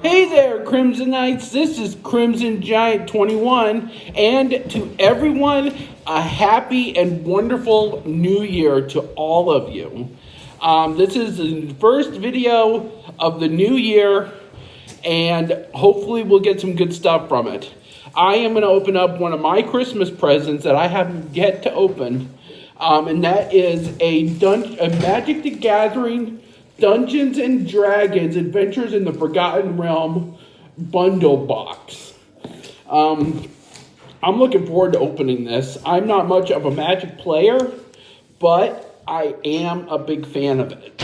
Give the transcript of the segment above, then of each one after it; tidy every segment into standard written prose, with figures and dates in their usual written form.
Hey there, Crimsonites. This is Crimson Giant 21, and to everyone, a happy and wonderful new year to all of you. This is the first video of the new year, and hopefully we'll get some good stuff from it. I am going to open up one of my Christmas presents that I haven't yet to open, and that is a Magic the Gathering Dungeons and Dragons Adventures in the Forgotten Realm bundle box. I'm looking forward to opening this. I'm not much of a Magic player, but I am a big fan of it.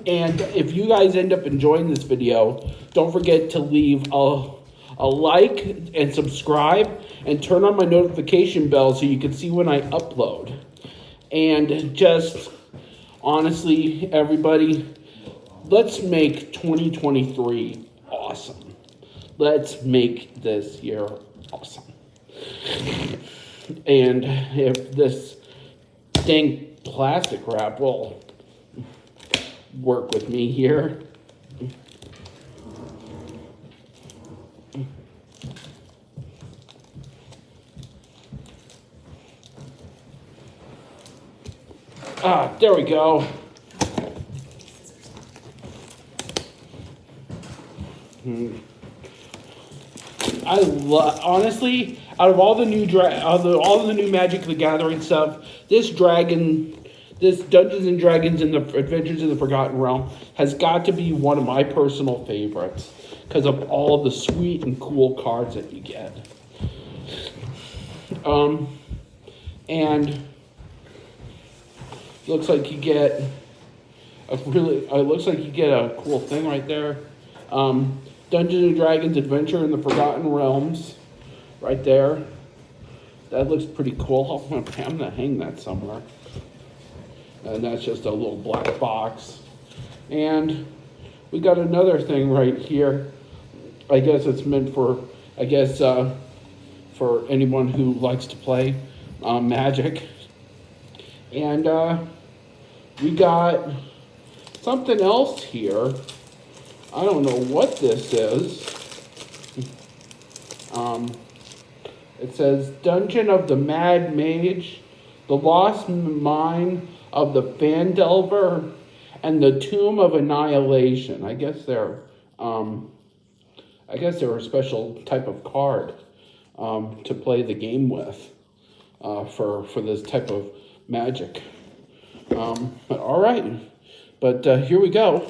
And if you guys end up enjoying this video, don't forget to leave a like and subscribe and turn on my notification bell so you can see when I upload. And just honestly, everybody, let's make 2023 awesome. Let's make this year awesome. And if this dang plastic wrap will work with me here. There we go. Honestly, out of all the new Magic the Gathering stuff, this Dungeons and Dragons and the Adventures in the Forgotten Realm has got to be one of my personal favorites because of all of the sweet and cool cards that you get. And looks like you get a cool thing right there. Dungeons and Dragons Adventure in the Forgotten Realms, right there. That looks pretty cool. I'm gonna hang that somewhere. And that's just a little black box. And we got another thing right here. I guess it's meant for, for anyone who likes to play Magic. And we got something else here. I don't know what this is. It says Dungeon of the Mad Mage, the Lost Mine of the Phandelver, and the Tomb of Annihilation. I guess they're a special type of card to play the game with for this type of magic. But all right, but here we go.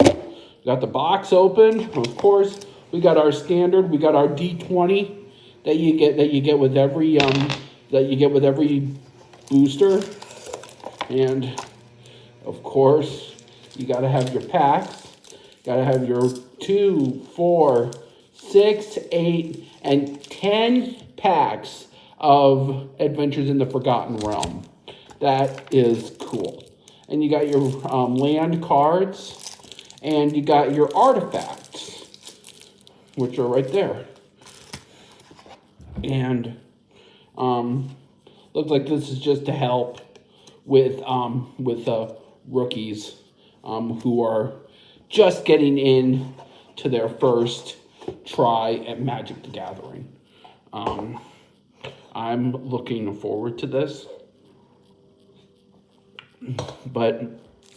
Got the box open. Of course, we got our standard. We got our D20 that you get with every booster, and of course, you got to have your packs. Got to have your 2, 4, 6, 8, and 10 packs of Adventures in the Forgotten Realm. That is cool. And you got your land cards. And you got your artifacts, which are right there. And looks like this is just to help with rookies who are just getting in to their first try at Magic the Gathering. I'm looking forward to this. But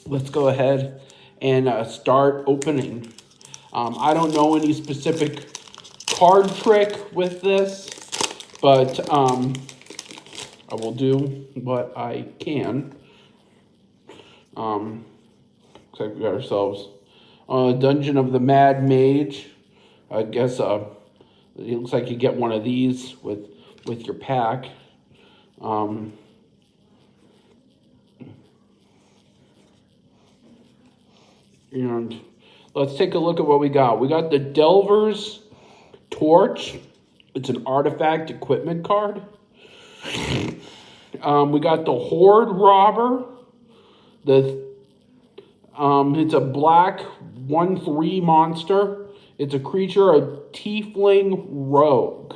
let's go ahead and start opening. I don't know any specific card trick with this, but I will do what I can. Looks like we got ourselves Dungeon of the Mad Mage. I guess it looks like you get one of these with your pack. And let's take a look at what we got. We got the Delver's Torch. It's an artifact equipment card. We got the Horde Robber. It's a black 1/3 monster. It's a creature, a tiefling rogue.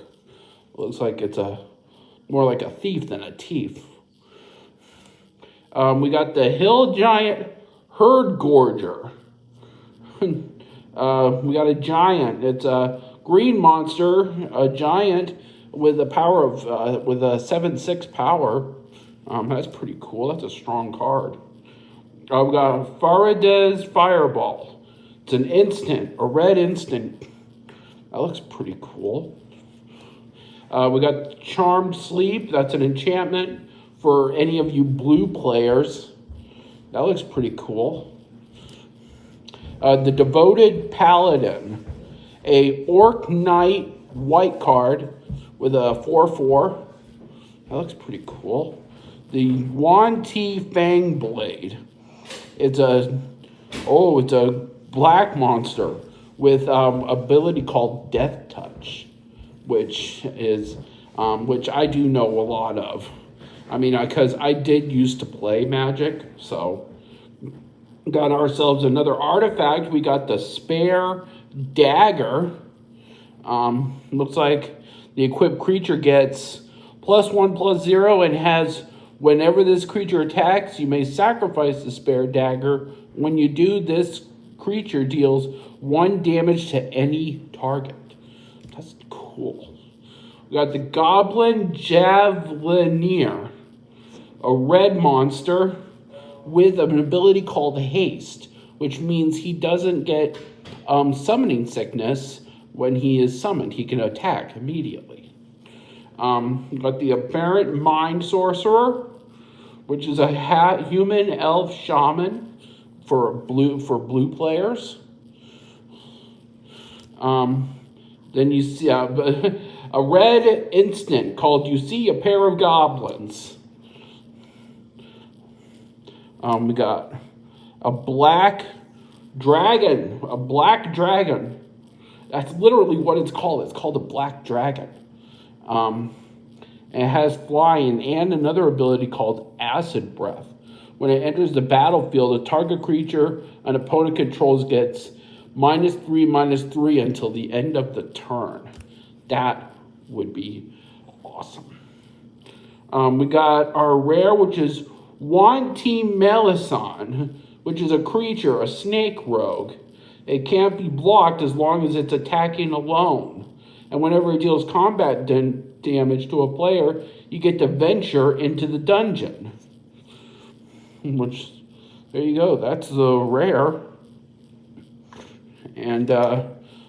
Looks like it's more like a thief than a thief. We got the Hill Giant Herd Gorger. We got a giant. It's a green monster, a giant with a power of with a 7/6 power. That's pretty cool. That's a strong card. We got Faraday's Fireball. It's an instant, a red instant. That looks pretty cool. We got Charmed Sleep. That's an enchantment for any of you blue players. That looks pretty cool. The Devoted Paladin, a Orc Knight white card with a 4/4. That looks pretty cool. The Yuan Ti Fang Blade. It's a black monster with ability called Death Touch, which I do know a lot of. I mean, because I did used to play Magic, so got ourselves another artifact. We got the Spare Dagger. Looks like the equipped creature gets +1/+0 and has, whenever this creature attacks, you may sacrifice the Spare Dagger. When you do, this creature deals 1 damage to any target. That's cool. We got the Goblin Javelineer, a red monster with an ability called Haste, which means he doesn't get summoning sickness when he is summoned. He can attack immediately. We got the Aberrant Mind Sorcerer, which is a human elf shaman for blue players. Then you see a red instant called You See a Pair of Goblins. We got a black dragon. That's literally what it's called. It's called a black dragon. It has flying and another ability called Acid Breath. When it enters the battlefield, a target creature an opponent controls gets -3/-3 until the end of the turn. That would be awesome. We got our rare, which is Yuan Ti Melisande, which is a creature, a snake rogue. It can't be blocked as long as it's attacking alone. And whenever it deals combat damage to a player, you get to venture into the dungeon. Which, there you go, that's the rare. And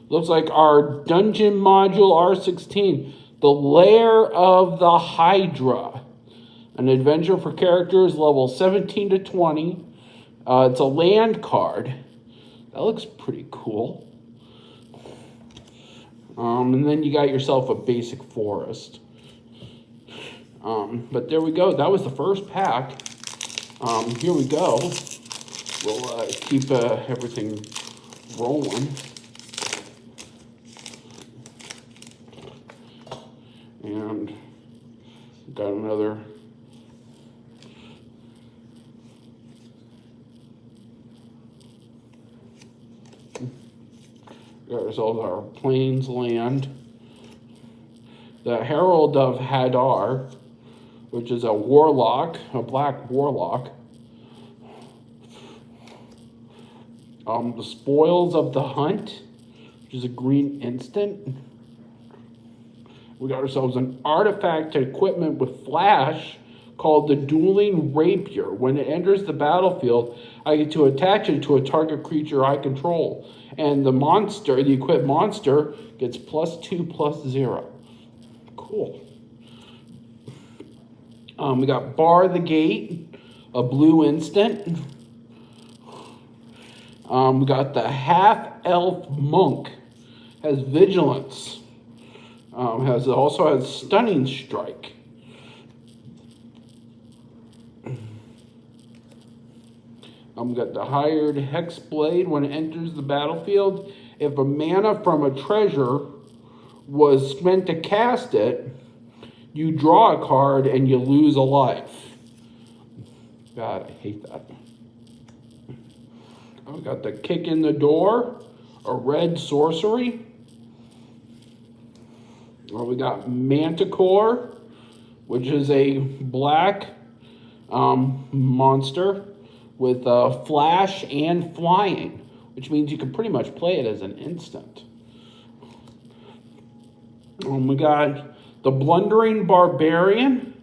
looks like our dungeon module R16, the Lair of the Hydra. An adventure for characters level 17 to 20. It's a land card. That looks pretty cool. And then you got yourself a basic forest. But there we go. That was the first pack. Here we go. We'll keep everything rolling. And got another. Got ourselves our Plains Land. The Herald of Hadar, which is a warlock, a black warlock. The Spoils of the Hunt, which is a green instant. We got ourselves an artifact equipment with flash called the Dueling Rapier. When it enters the battlefield, I get to attach it to a target creature I control. And the monster, the equipped monster, gets +2/+0. Cool. We got Bar the Gate, a blue instant. We got the Half-Elf Monk, has Vigilance. Also has Stunning Strike. We got the Hired Hexblade. When it enters the battlefield, if a mana from a treasure was spent to cast it, you draw a card and you lose a life. God, I hate that. We got the Kick in the Door, a red sorcery. We got Manticore, which is a black monster with flash and flying. which means you can pretty much play it as an instant. We got the Blundering Barbarian,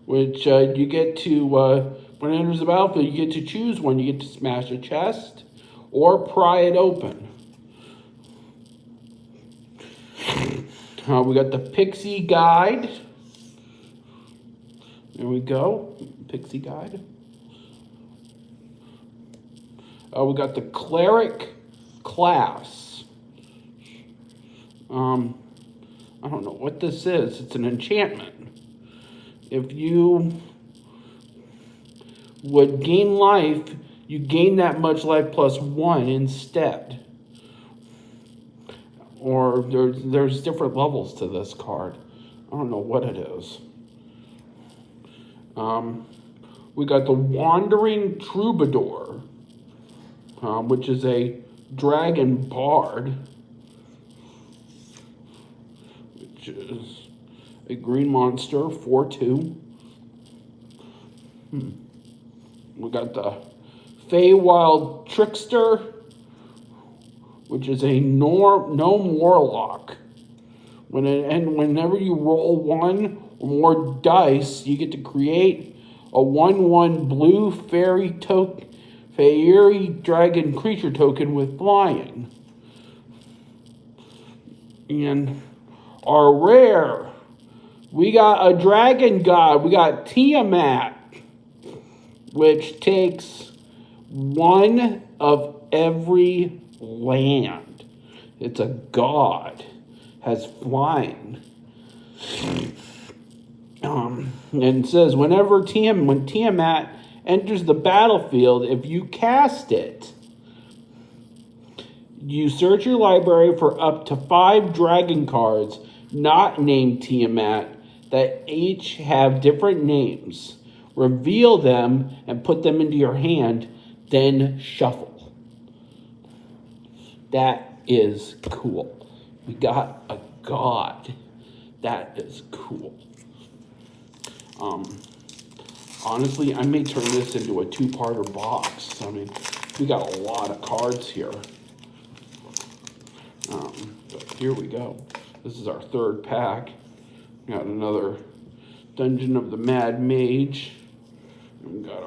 which you get to, when it enters the battlefield, you get to choose one. You get to smash a chest or pry it open. We got the Pixie Guide. There we go, Pixie Guide. We got the Cleric class. I don't know what this is. It's an enchantment. If you would gain life, you gain that much life plus 1 instead. Or there's different levels to this card. I don't know what it is. We got the Wandering Troubadour, which is a dragon bard, which is a green monster, 4/2. We got the Feywild Trickster, which is a gnome warlock. Whenever you roll 1 or more dice, you get to create a 1/1 blue fairy dragon creature token with flying. And our rare, we got a dragon god. We got Tiamat, which takes 1 of every land. It's a god, has flying. And it says when Tiamat enters the battlefield, if you cast it, you search your library for up to 5 dragon cards not named Tiamat that each have different names. Reveal them and put them into your hand, then shuffle. That is cool. We got a god. That is cool. Honestly, I may turn this into a 2-parter box. I mean, we got a lot of cards here. But here we go. This is our 3rd pack. We got another Dungeon of the Mad Mage. And we got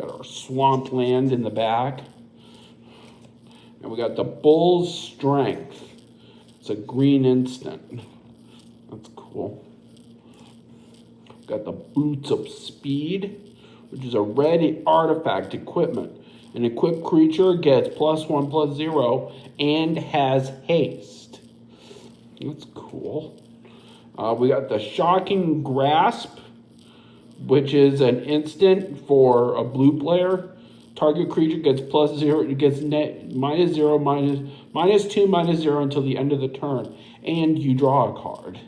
our Swampland in the back. And we got the Bull's Strength. It's a green instant. That's cool. We got the Boots of Speed, which is a red artifact equipment. An equipped creature gets +1/+0 and has haste. That's cool. We got the Shocking Grasp, which is an instant for a blue player. Target creature gets +0. It gets -0, -2, -0 until the end of the turn, and you draw a card.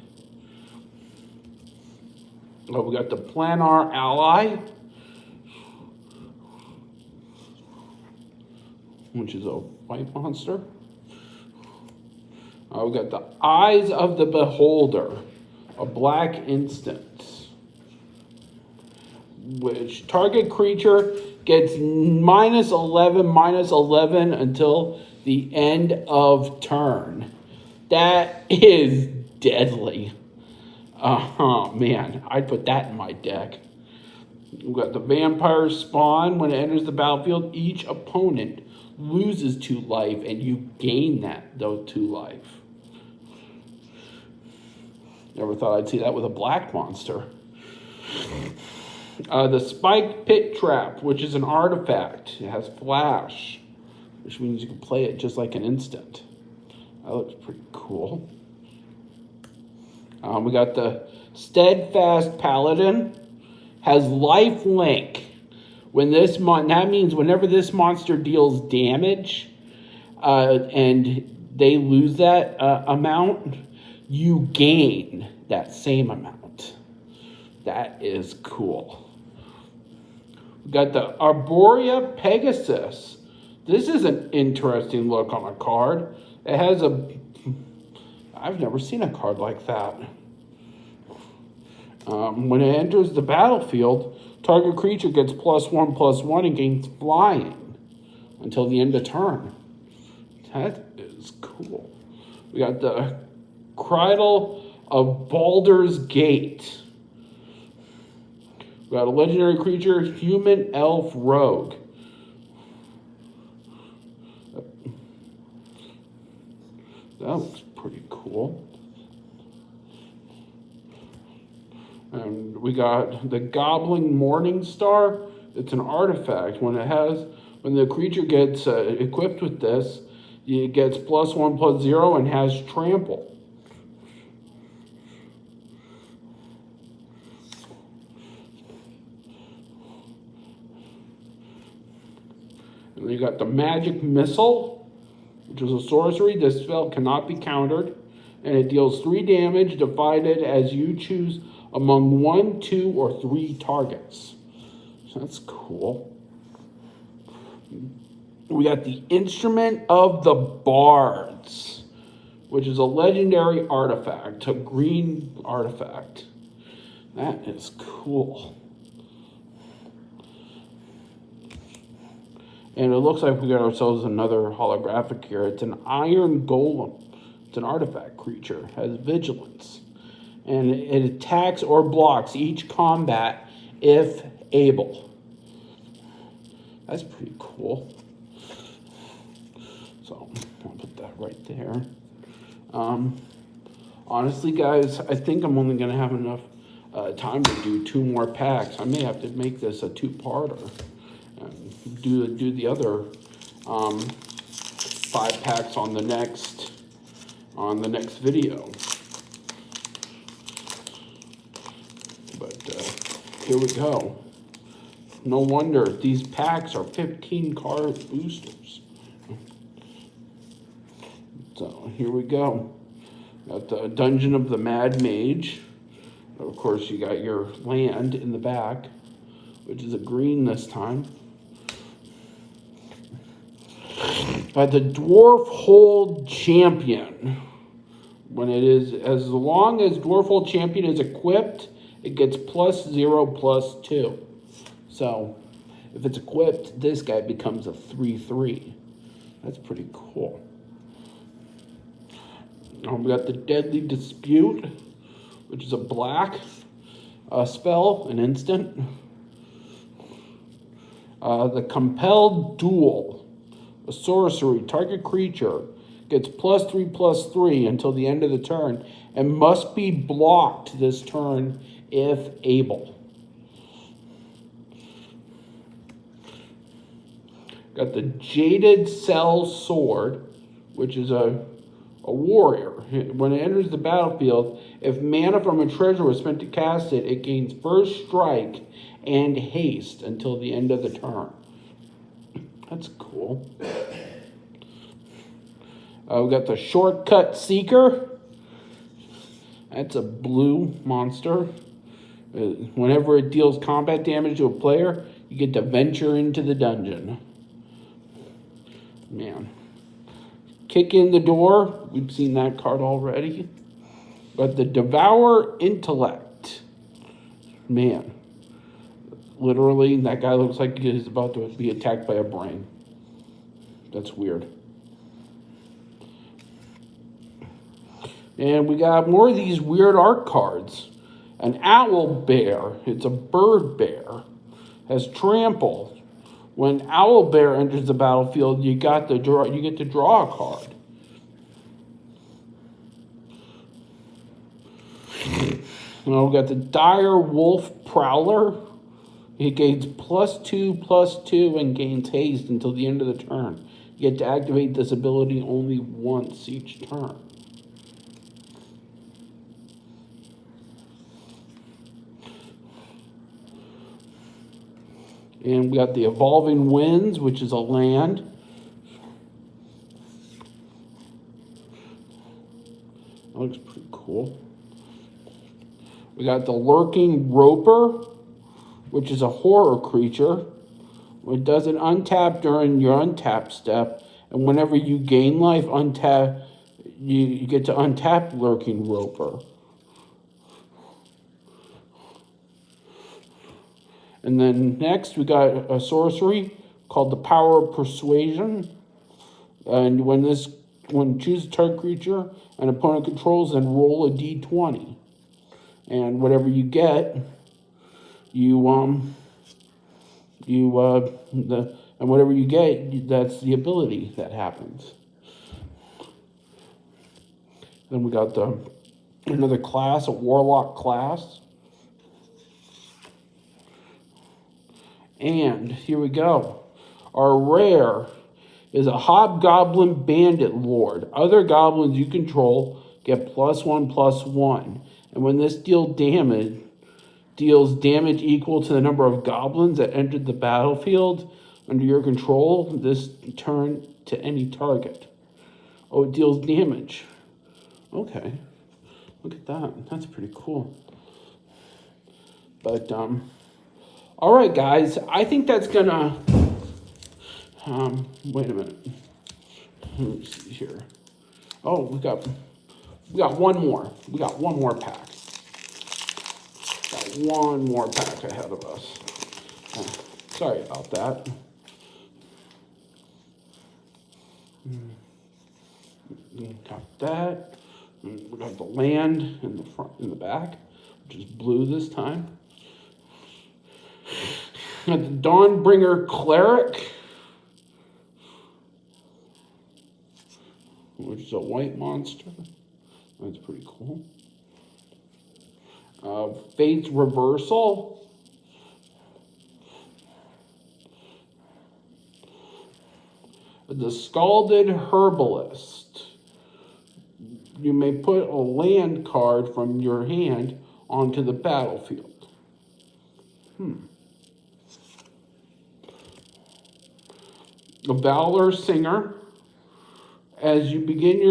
We got the Planar Ally, which is a white monster. We got the Eyes of the Beholder, a black instant, which target creature gets -11 until the end of turn. That is deadly. Oh man, I'd put that in my deck. We've got the Vampire Spawn. When it enters the battlefield, each opponent loses 2 life, and you gain those 2 life. Never thought I'd see that with a black monster. The Spiked Pit Trap, which is an artifact. It has flash, which means you can play it just like an instant. That looks pretty cool. We got the Steadfast Paladin. Has life link. That means whenever this monster deals damage, and they lose that amount, you gain that same amount. That is cool. We got the Arborea Pegasus. This is an interesting look on a card. It has I've never seen a card like that. When it enters the battlefield, Target creature gets +1/+1 and gains flying until the end of turn. That is cool. We got the Cradle of Baldur's Gate. We got a legendary creature, Human Elf Rogue. That looks pretty cool. And we got the Goblin Morningstar. It's an artifact. When the creature gets equipped with this, it gets +1/+0 and has trample. And you got the Magic Missile, which is a sorcery. This spell cannot be countered, and it deals 3 damage divided as you choose among 1, 2, or 3 targets. So that's cool. We got the Instrument of the Bards, which is a legendary artifact, a green artifact. That is cool. And it looks like we got ourselves another holographic here. It's an Iron Golem. It's an artifact creature, has vigilance. And it attacks or blocks each combat if able. That's pretty cool. So I'll put that right there. Honestly, guys, I think I'm only going to have enough time to do 2 more packs. I may have to make this a 2-parter. Do the other 5 packs on the next video. But here we go. No wonder these packs are 15 card boosters. So here we go. Got the Dungeon of the Mad Mage. Of course, you got your land in the back, which is a green this time. Got the Dwarf Hold Champion. When it is, as long as Dwarf Hold Champion is equipped, it gets +0/+2. So if it's equipped, this guy becomes a 3/3. That's pretty cool. We got the Deadly Dispute, which is a black spell, an instant. The Compelled Duel. A sorcery, target creature gets +3/+3 until the end of the turn and must be blocked this turn if able. Got the Jaded Cell Sword, which is a warrior. When it enters the battlefield, if mana from a treasure was spent to cast it, it gains first strike and haste until the end of the turn. That's cool. We got the Shortcut Seeker. That's a blue monster. Whenever it deals combat damage to a player, you get to venture into the dungeon. Man. Kick in the Door. We've seen that card already. But the Devour Intellect. Man. Literally, that guy looks like he's about to be attacked by a brain. That's weird. And we got more of these weird art cards. An Owl Bear. It's a bird bear. Has trample. When Owl Bear enters the battlefield, you get to draw a card. Now we got the Dire Wolf Prowler. He gains +2/+2 and gains haste until the end of the turn. You get to activate this ability only once each turn. And we got the Evolving Winds, which is a land. That looks pretty cool. We got the Lurking Roper, which is a horror creature. It doesn't untap during your untap step, and whenever you gain life, you get to untap Lurking Roper. And then next we got a sorcery called the Power of Persuasion. And when choose a target creature an opponent controls, then roll a d20. And whatever you get, and whatever you get, that's the ability that happens. Then we got another class, a Warlock class. And here we go. Our rare is a Hobgoblin Bandit Lord. Other goblins you control get +1/+1. And when this deals damage equal to the number of goblins that entered the battlefield under your control this turn to any target. Oh, it deals damage. Okay. Look at that. That's pretty cool. But, all right, guys. I think that's gonna... wait a minute. Let me see here. Oh, we got one more. We got one more pack. Got one more pack ahead of us. Sorry about that. Got that. We got the land in the front, in the back, which is blue this time. Got the Dawnbringer Cleric, which is a white monster. That's pretty cool. Fate's Reversal. The Scalded Herbalist. You may put a land card from your hand onto the battlefield. The Valor Singer. As you begin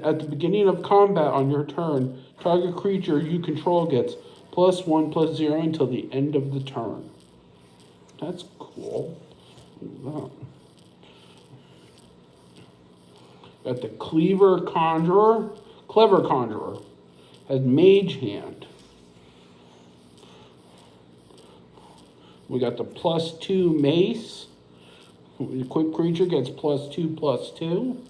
at the beginning of combat on your turn, target creature you control gets +1/+0 until the end of the turn. That's cool. Got the Clever Conjurer. Has Mage Hand. We got the +2 Mace. The equipped creature gets +2/+2.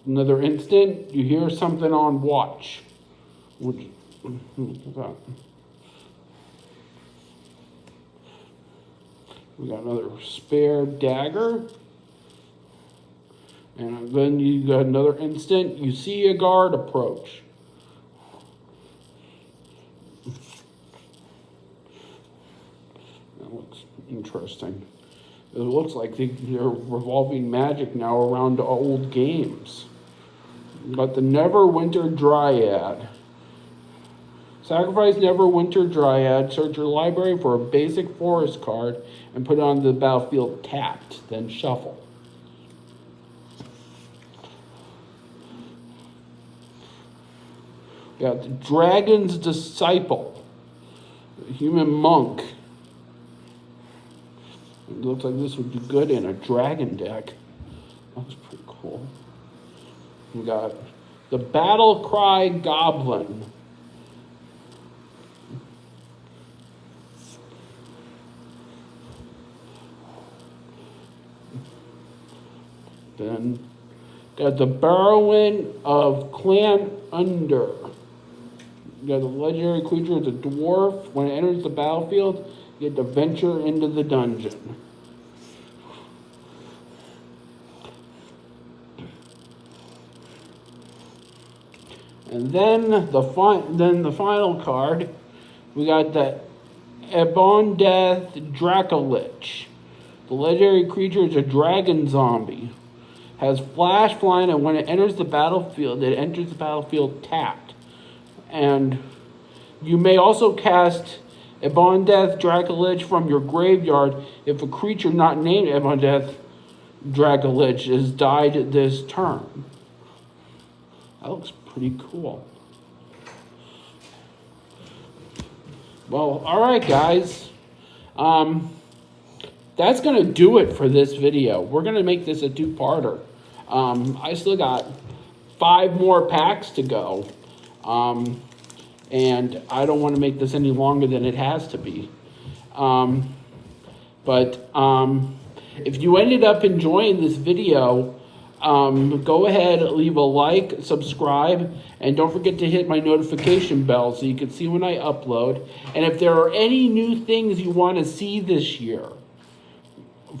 Another instant, you hear something on watch. What's that? We got another spare dagger. And then you got another instant, you see a guard approach. That looks interesting. It looks like they're revolving magic now around old games. Got the Neverwinter Dryad. Sacrifice Neverwinter Dryad, search your library for a basic forest card, and put it on the battlefield tapped, then shuffle. We got the Dragon's Disciple, a human monk. It looks like this would be good in a dragon deck. That's pretty cool. We got the Battle Cry Goblin. Then got the Barrowin of Clan Under. You got the legendary creature is a dwarf. When it enters the battlefield, you get to venture into the dungeon. And then the final card, we got the Ebondeth Dracolich. The legendary creature is a dragon zombie. Has flash flying, and when it enters the battlefield, it enters the battlefield tapped. And you may also cast Ebondeth Dracolich from your graveyard if a creature not named Ebondeth Dracolich has died this turn. That looks pretty cool. Well, all right, guys. That's going to do it for this video. We're going to make this a two-parter. I still got 5 more packs to go. And I don't want to make this any longer than it has to be. But if you ended up enjoying this video, go ahead, leave a like, subscribe, and don't forget to hit my notification bell so you can see when I upload. And if there are any new things you want to see this year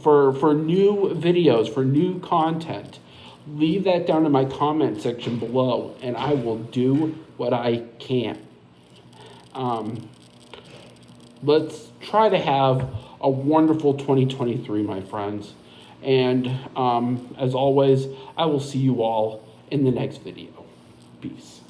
for new videos, for new content, leave that down in my comment section below, and I will do what I can. Let's try to have a wonderful 2023, my friends. And as always, I will see you all in the next video. Peace.